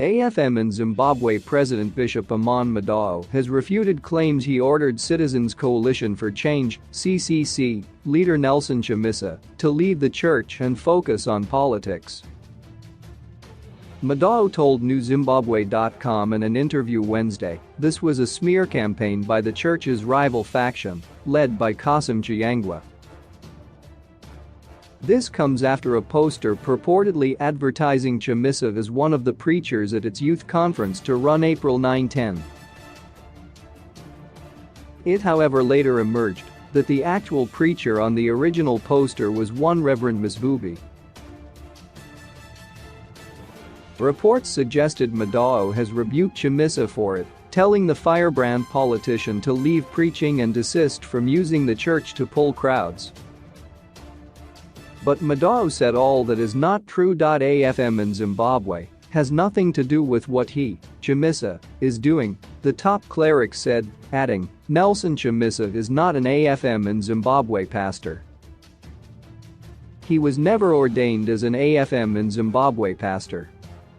AFM and Zimbabwe President Bishop Amon Madao has refuted claims he ordered Citizens Coalition for Change (CCC) leader Nelson Chamisa to leave the church and focus on politics. Madao told zimbabwe.c in an interview Wednesday this was a smear campaign by the church's rival faction, led by Kassim Chiyangwa. This comes after a poster purportedly advertising Chamisa as one of the preachers at its youth conference to run April 9-10. It however later emerged that the actual preacher on the original poster was one Reverend Zimbabwe. Reports suggested Madao has rebuked Chamisa for it, telling the firebrand politician to leave preaching and desist from using the church to pull crowds. But Madao said all that is not true. AFM in Zimbabwe has nothing to do with what he, Chamisa, is doing, the top cleric said, adding, Nelson Chamisa is not an AFM in Zimbabwe pastor. He was never ordained as an AFM in Zimbabwe pastor.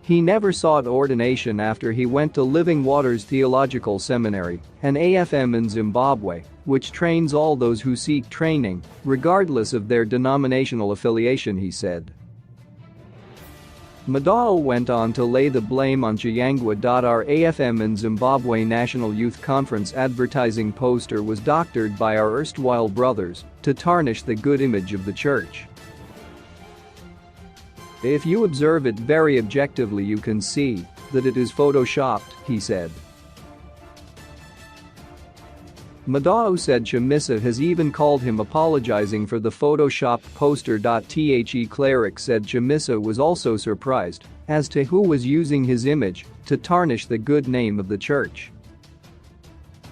He never sought ordination after he went to Living Waters Theological Seminary, an AFM in Zimbabwe, which trains all those who seek training, regardless of their denominational affiliation, he said. Madao went on to lay the blame on Chiyangwa. Our AFM in Zimbabwe National Youth Conference advertising poster was doctored by our erstwhile brothers to tarnish the good image of the church. If you observe it very objectively, you can see that it is photoshopped, he said. Madao said Chamisa has even called him apologizing for the photoshopped poster. The cleric said Chamisa was also surprised as to who was using his image to tarnish the good name of the church.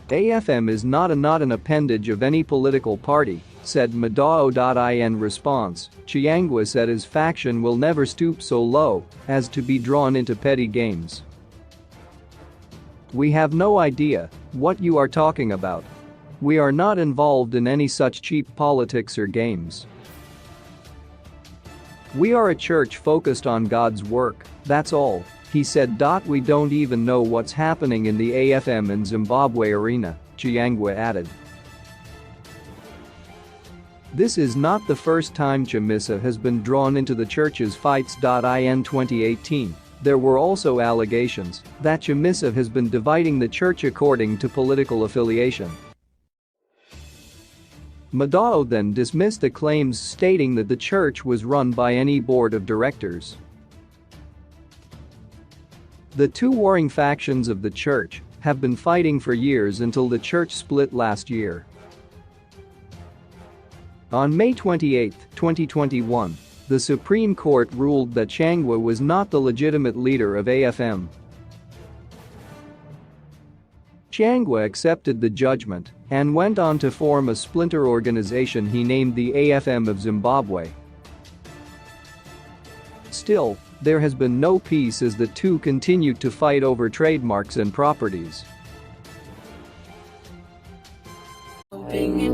AFM is not an appendage of any political party, said Madao. In response, Chiyangwa said his faction will never stoop so low as to be drawn into petty games. We have no idea what you are talking about. We are not involved in any such cheap politics or games. We are a church focused on God's work, that's all, he said. We don't even know what's happening in the AFM in Zimbabwe arena, Chiyangwa added. This is not the first time Chamisa has been drawn into the church's fights. In 2018, there were also allegations that Chamisa has been dividing the church according to political affiliation. Madao then dismissed the claims, stating that the church was run by any board of directors. The two warring factions of the church have been fighting for years until the church split last year. On May 28, 2021, the Supreme Court ruled that Chiyangwa was not the legitimate leader of AFM. Chiyangwa accepted the judgment and went on to form a splinter organization he named the AFM of Zimbabwe. Still, there has been no peace as the two continue to fight over trademarks and properties. Bing it.